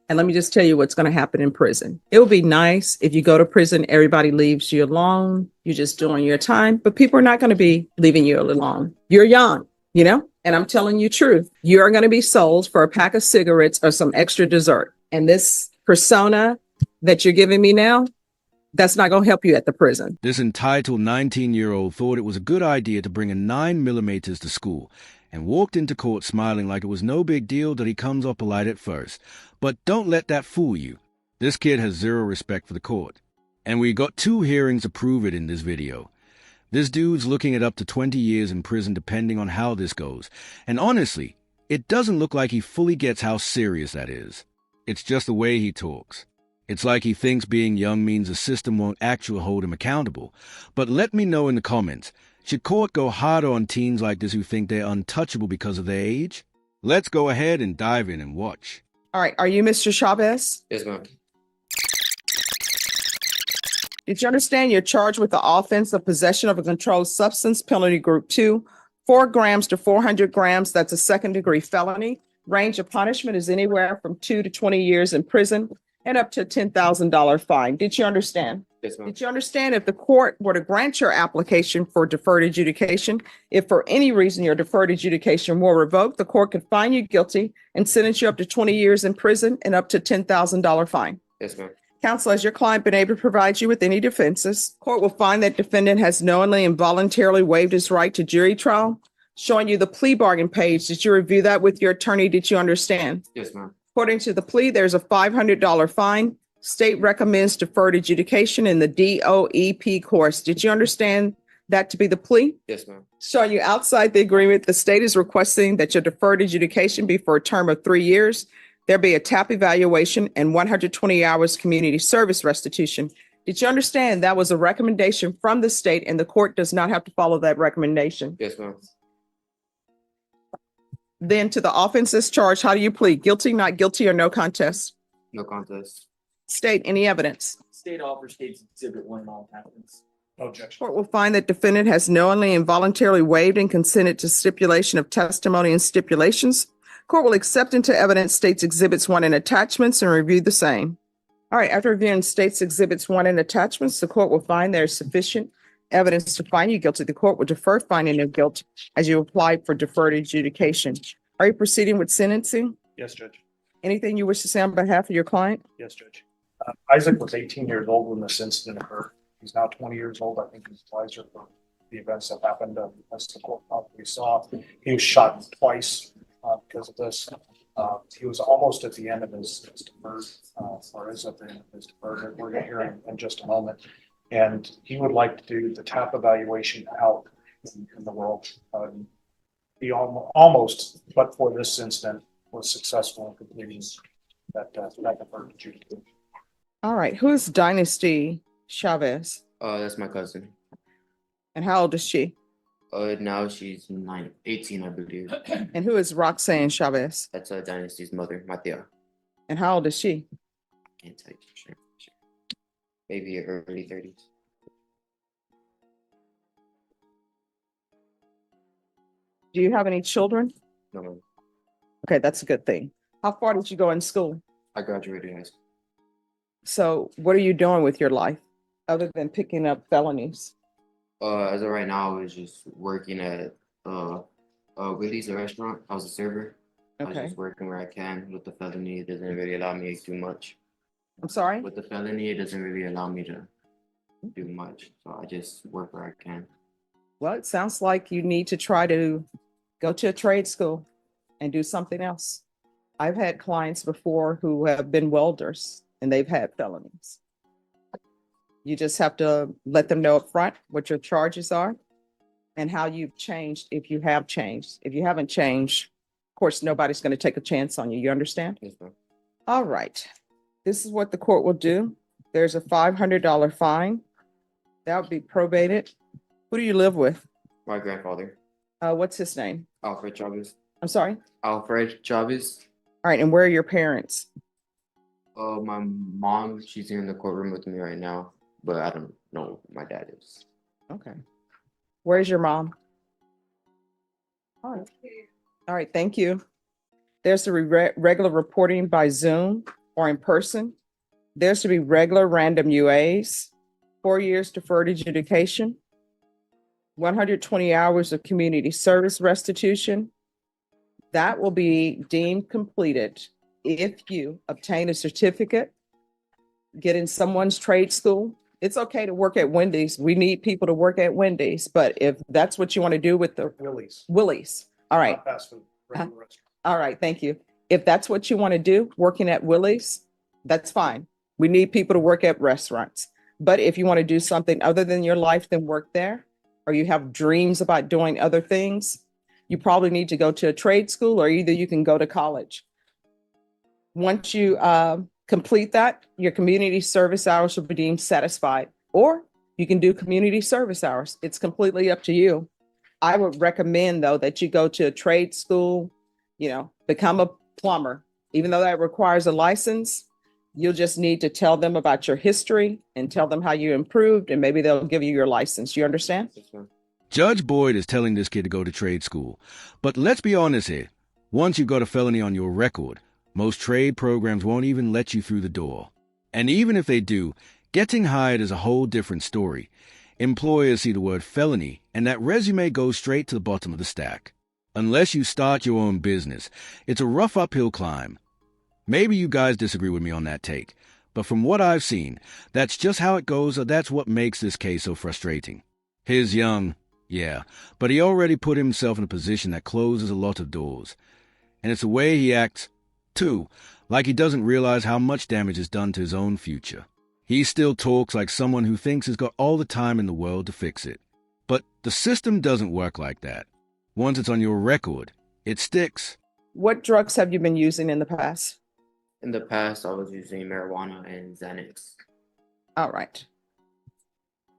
And let me just tell you what's going to happen in prison. It will be nice if you go to prison, everybody leaves you alone. You're just doing your time, but people are not going to be leaving you alone. You're young, and I'm telling you truth. You are going to be sold for a pack of cigarettes or some extra dessert. And this persona that you're giving me now, that's not going to help you at the prison. This entitled 19-year-old thought it was a good idea to bring a 9mm to school and walked into court smiling like it was no big deal that he comes up polite at first. But don't let that fool you. This kid has zero respect for the court. And we got 2 hearings to prove it in this video. This dude's looking at up to 20 years in prison depending on how this goes. And honestly, it doesn't look like he fully gets how serious that is. It's just the way he talks. It's like he thinks being young means the system won't actually hold him accountable. But let me know in the comments, should court go harder on teens like this who think they're untouchable because of their age? Let's go ahead and dive in and watch. All right. Are you Mr. Chavez? Yes, ma'am. Did you understand you're charged with the offense of possession of a controlled substance, penalty group 2, 4 grams to 400 grams? That's a second-degree felony. Range of punishment is anywhere from 2 to 20 years in prison and up to a $10,000 fine. Did you understand? Yes, ma'am. Did you understand if the court were to grant your application for deferred adjudication, if for any reason your deferred adjudication were revoked, the court could find you guilty and sentence you up to 20 years in prison and up to $10,000 fine? Yes, ma'am. Counsel, has your client been able to provide you with any defenses? Court will find that defendant has knowingly and voluntarily waived his right to jury trial. Showing you the plea bargain page. Did you review that with your attorney? Did you understand? Yes, ma'am. According to the plea, there's a $500 fine. State recommends deferred adjudication in the DOEP course. Did you understand that to be the plea? Yes, ma'am. Showing you outside the agreement, the state is requesting that your deferred adjudication be for a term of 3 years. There be a TAP evaluation and 120 hours community service restitution. Did you understand that was a recommendation from the state and the court does not have to follow that recommendation? Yes, ma'am. Then to the offenses charged, how do you plead? Guilty, not guilty, or no contest? No contest. State any evidence. State offer states exhibit 1 all happens. No objection. Court will find that defendant has knowingly and voluntarily waived and consented to stipulation of testimony and stipulations. Court will accept into evidence states exhibits 1 and attachments and review the same. All right, after reviewing states exhibits 1 and attachments, the court will find there is sufficient evidence to find you guilty. The court will defer finding of guilt as you apply for deferred adjudication. Are you proceeding with sentencing? Yes, Judge. Anything you wish to say on behalf of your client? Yes, Judge. Isaac was 18 years old when this incident occurred. He's now 20 years old. I think he's wiser for the events that happened. As the court probably saw, he was shot twice because of this. He was almost at the end of his deferred, or is at the end of his deferred. We're going to hear in just a moment. And he would like to do the TAP evaluation out in the world. He almost, but for this incident, was successful in completing that deferred adjudication. All right, who is Dynasty Chavez? That's my cousin. And how old is she? Now she's 18, I believe. And who is Roxanne Chavez? That's Dynasty's mother, Matia. And how old is she? Can't tell you for sure. Maybe early 30s. Do you have any children? No, ma'am. Okay, that's a good thing. How far did you go in school? I graduated high school. So what are you doing with your life other than picking up felonies? As of right now, I was just working at Willie's, a restaurant. I was a server. I was Okay. just working where I can. With the felony, it doesn't really allow me to do much. I'm sorry? With the felony, it doesn't really allow me to do much. So I just work where I can. Well, it sounds like you need to try to go to a trade school and do something else. I've had clients before who have been welders and they've had felonies. You just have to let them know up front what your charges are and how you've changed if you have changed. If you haven't changed, of course, nobody's going to take a chance on you. You understand? Yes, ma'am. All right. This is what the court will do. There's a $500 fine. That would be probated. Who do you live with? My grandfather, What's his name? Alfred Chavez. I'm sorry? Alfred Chavez. All right. And where are your parents? My mom, she's here in the courtroom with me right now, but I don't know who my dad is. Okay. Where's your mom? All right. All right. Thank you. There's the regular reporting by Zoom. or in person. There's to be regular random UAs, 4 years deferred adjudication, 120 hours of community service restitution. That will be deemed completed if you obtain a certificate, get in someone's trade school. It's okay to work at Wendy's. We need people to work at Wendy's, but if that's what you want to do with the Willie's, all right. Not fast food, regular restaurant. All right, thank you. If that's what you want to do, working at Willie's, that's fine. We need people to work at restaurants. But if you want to do something other than your life, then work there, or you have dreams about doing other things, you probably need to go to a trade school, or either you can go to college. Once you complete that, your community service hours will be deemed satisfied, or you can do community service hours. It's completely up to you. I would recommend, though, that you go to a trade school, become a plumber. Even though that requires a license, you'll just need to tell them about your history and tell them how you improved, and maybe they'll give you your license. You understand? Yes, ma'am. Judge Boyd is telling this kid to go to trade school. But let's be honest here. Once you've got a felony on your record, most trade programs won't even let you through the door. And even if they do, getting hired is a whole different story. Employers see the word felony, and that resume goes straight to the bottom of the stack. Unless you start your own business, it's a rough uphill climb. Maybe you guys disagree with me on that take, but from what I've seen, that's just how it goes, or that's what makes this case so frustrating. He's young, yeah, but he already put himself in a position that closes a lot of doors. And it's the way he acts, too, like he doesn't realize how much damage is done to his own future. He still talks like someone who thinks he's got all the time in the world to fix it. But the system doesn't work like that. Once it's on your record, it sticks. What drugs have you been using in the past? In the past, I was using marijuana and Xanax. All right.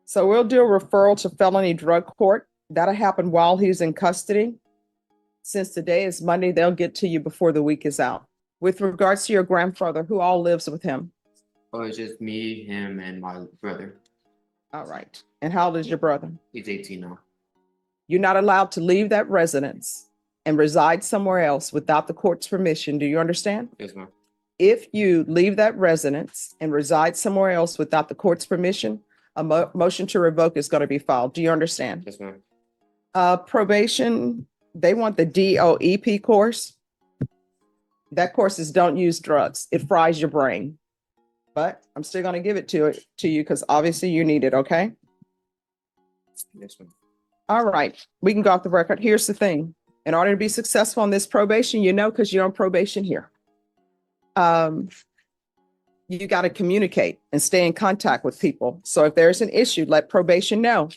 So we'll do a referral to felony drug court. That'll happen while he's in custody. Since today is Monday, they'll get to you before the week is out. With regards to your grandfather, who all lives with him? Oh, it's just me, him, and my brother. All right. And how old is your brother? He's 18 now. You're not allowed to leave that residence and reside somewhere else without the court's permission. Do you understand? Yes, ma'am. If you leave that residence and reside somewhere else without the court's permission, a motion to revoke is going to be filed. Do you understand? Yes, ma'am. Probation, they want the DOEP course. That course is don't use drugs. It fries your brain. But I'm still going to give it to you because obviously you need it, okay? Yes, ma'am. All right, we can go off the record. Here's the thing. In order to be successful on this probation, because you're on probation here, you got to communicate and stay in contact with people. So if there's an issue, let probation know.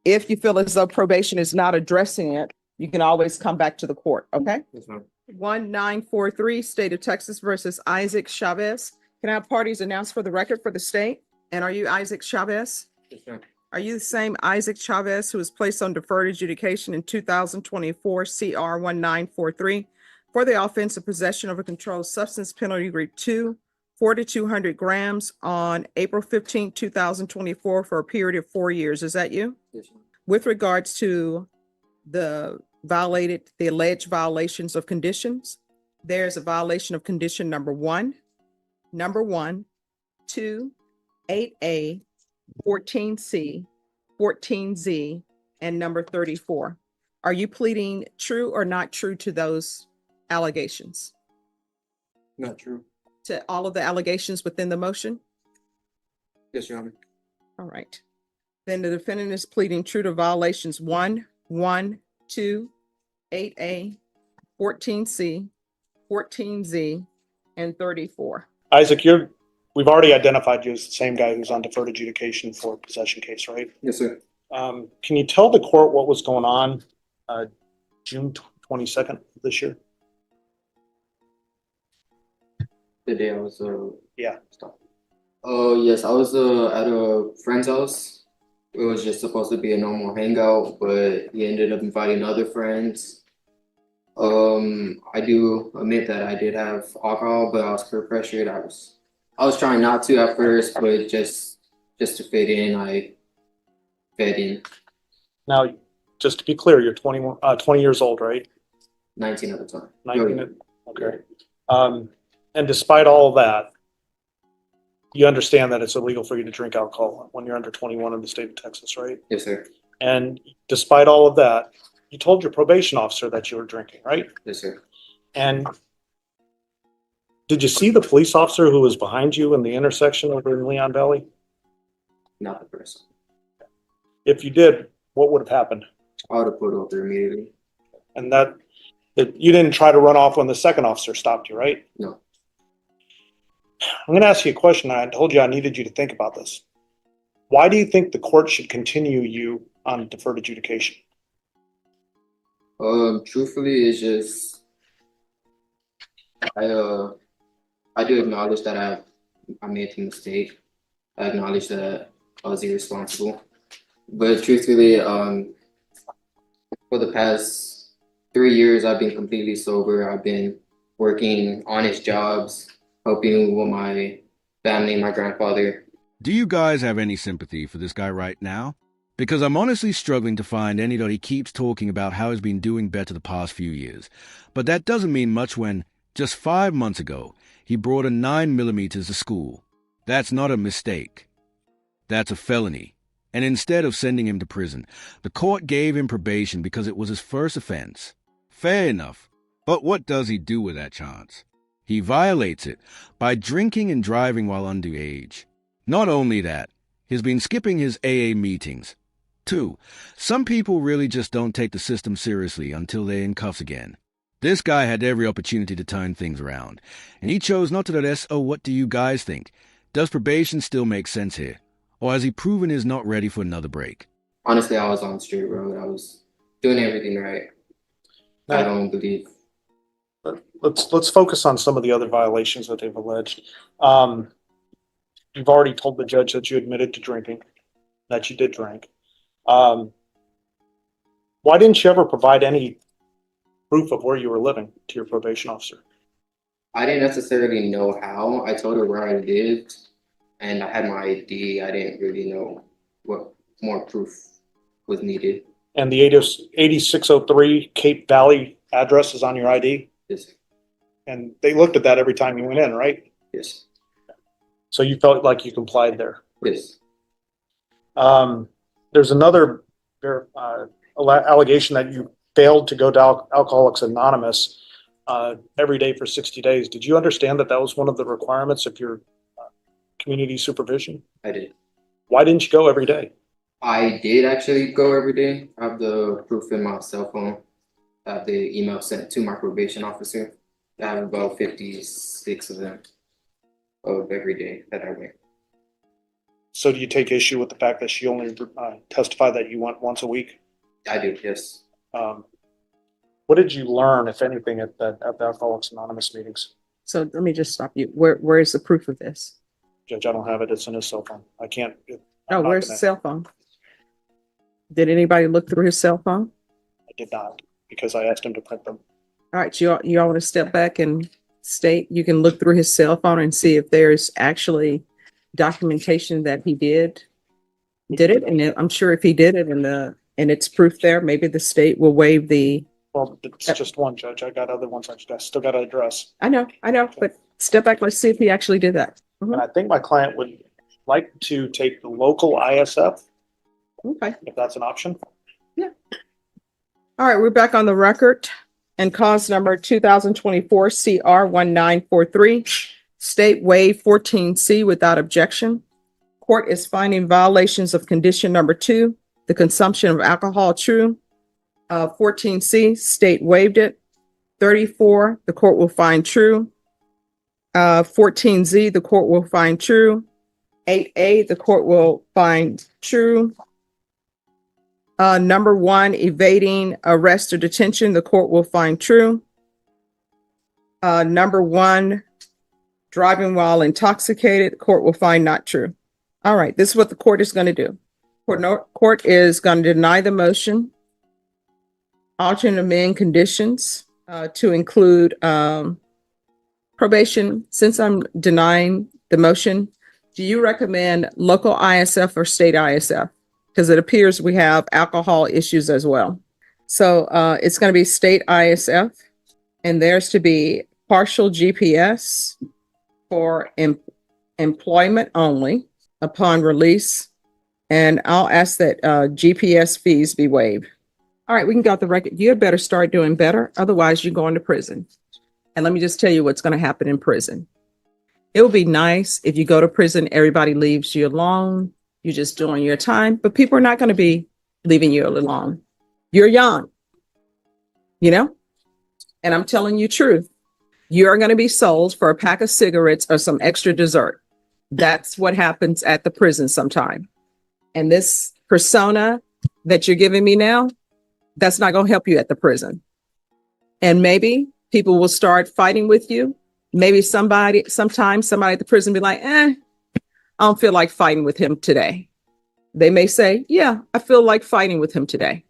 If you feel as though probation is not addressing it, you can always come back to the court, okay? Yes, ma'am. 1943, State of Texas versus Isaac Chavez. Can I have parties announced for the record for the state? And are you Isaac Chavez? Yes, ma'am. Are you the same Isaac Chavez who was placed on deferred adjudication in 2024 CR 1943 for the offense of possession of a controlled substance, penalty grade 2, 4 to 200 grams on April 15, 2024 for a period of 4 years? Is that you? Yes, ma'am. With regards to the alleged violations of conditions, there's a violation of condition number 1, 2, 8A, 14C, 14Z, and number 34. Are you pleading true or not true to those allegations? Not true. To all of the allegations within the motion? Yes, Your Honor. All right. Then the defendant is pleading true to violations 1, 2, 8A, 14C, 14Z, and 34. Isaac, we've already identified you as the same guy who's on deferred adjudication for possession case, right? Yes, sir. Can you tell the court what was going on June 22nd of this year? The day I was Yeah. stopped. Oh yes, I was at a friend's house. It was just supposed to be a normal hangout, but he ended up inviting other friends. I do admit that I did have alcohol, but I was peer pressured. I was trying not to at first, but just to fit in, I fit in. Now, just to be clear, you're 20 years old, right? 19 at the time. 19. Okay. And despite all of that, you understand that it's illegal for you to drink alcohol when you're under 21 in the state of Texas, right? Yes, sir. And despite all of that, you told your probation officer that you were drinking, right? Yes, sir. And did you see the police officer who was behind you in the intersection over in Leon Valley? Not the person. If you did, what would have happened? I would have pulled over immediately. And that you didn't try to run off when the second officer stopped you, right? No. I'm going to ask you a question. I told you I needed you to think about this. Why do you think the court should continue you on deferred adjudication? Truthfully, it's just I do acknowledge that I made a mistake. I acknowledge that I was irresponsible. But truthfully, for the past 3 years, I've been completely sober. I've been working honest jobs, helping with my family, my grandfather. Do you guys have any sympathy for this guy right now? Because I'm honestly struggling to find anybody keeps talking about how he's been doing better the past few years. But that doesn't mean much when, just 5 months ago, he brought a 9mm to school. That's not a mistake. That's a felony. And instead of sending him to prison, the court gave him probation because it was his first offense. Fair enough. But what does he do with that chance? He violates it by drinking and driving while underage. Not only that, he's been skipping his AA meetings. 2. Some people really just don't take the system seriously until they're in cuffs again. This guy had every opportunity to turn things around, and he chose not to let us, oh, what do you guys think? Does probation still make sense here? Or has he proven he's not ready for another break? Honestly, I was on the straight road. I was doing everything right. I don't believe. Let's focus on some of the other violations that they've alleged. You've already told the judge that you admitted to drinking, that you did drink. Why didn't you ever provide any proof of where you were living to your probation officer? I didn't necessarily know how. I told her where I lived, and I had my ID. I didn't really know what more proof was needed. And the 8603 Cape Valley address is on your ID? Yes. And they looked at that every time you went in, right? Yes. So you felt like you complied there? Yes. There's another allegation that you failed to go to Alcoholics Anonymous every day for 60 days. Did you understand that that was one of the requirements of your community supervision? I did. Why didn't you go every day? I did actually go every day. I have the proof in my cell phone. I have the email sent to my probation officer. I have about 56 of them of every day that I went. So do you take issue with the fact that she only testified that you went once a week? I do, yes. What did you learn, if anything, at the Alcoholics Anonymous meetings? So let me just stop you. Where is the proof of this? Judge, I don't have it. It's in his cell phone. I can't. Oh, where's the cell phone? Did anybody look through his cell phone? I did not, because I asked him to print them. All right, you all want to step back and state, you can look through his cell phone and see if there's actually documentation that he did it. And I'm sure if he did it and it's proof there, maybe the state will waive the. Well, it's just one, Judge. I got other ones I still got to address. I know, but step back. Let's see if he actually did that. And I think my client would like to take the local ISF. Okay. If that's an option. Yeah. All right, we're back on the record. And cause number 2024 CR 1943, state waive 14C without objection. Court is finding violations of condition number 2, the consumption of alcohol true. 14C, state waived it. 34, the court will find true. 14Z, the court will find true. 8A, the court will find true. Number 1, evading arrest or detention, the court will find true. Number 1, driving while intoxicated, the court will find not true. All right, this is what the court is going to do. Court is going to deny the motion, alternate amend conditions to include probation. Since I'm denying the motion, do you recommend local ISF or state ISF? Because it appears we have alcohol issues as well. So it's going to be state ISF, and there's to be partial GPS for employment only upon release. And I'll ask that GPS fees be waived. All right, we can go off the record. You had better start doing better. Otherwise, you're going to prison. And let me just tell you what's going to happen in prison. It will be nice if you go to prison, everybody leaves you alone. You're just doing your time, but people are not going to be leaving you alone. You're young, you know, and I'm telling you truth. You're going to be sold for a pack of cigarettes or some extra dessert. That's what happens at the prison sometime. And this persona that you're giving me now, that's not going to help you at the prison. And maybe people will start fighting with you. Maybe sometimes somebody at the prison be like, I don't feel like fighting with him today. They may say, yeah, I feel like fighting with him today.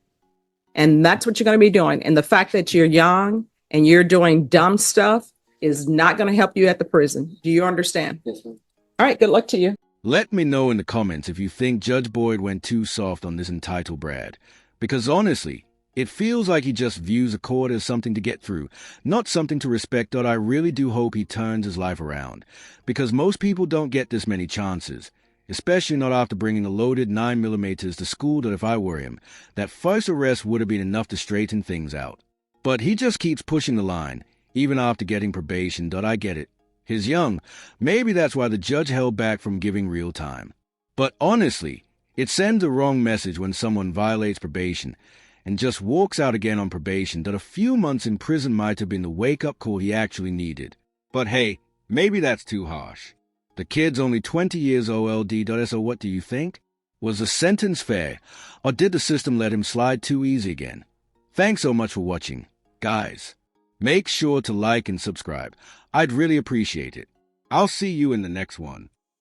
And that's what you're going to be doing. And the fact that you're young and you're doing dumb stuff is not going to help you at the prison. Do you understand? Yes, ma'am. All right, good luck to you. Let me know in the comments if you think Judge Boyd went too soft on this entitled Brad. Because honestly, it feels like he just views a court as something to get through, not something to respect. I really do hope he turns his life around. Because most people don't get this many chances. Especially not after bringing a loaded 9mm to school. That if I were him, that first arrest would have been enough to straighten things out. But he just keeps pushing the line, even after getting probation. I get it. He's young. Maybe that's why the judge held back from giving real time. But honestly, it sends a wrong message when someone violates probation and just walks out again on probation. That a few months in prison might have been the wake-up call he actually needed. But hey, maybe that's too harsh. The kid's only 20 years old. So what do you think? Was the sentence fair, or did the system let him slide too easy again? Thanks so much for watching. Guys, make sure to like and subscribe. I'd really appreciate it. I'll see you in the next one.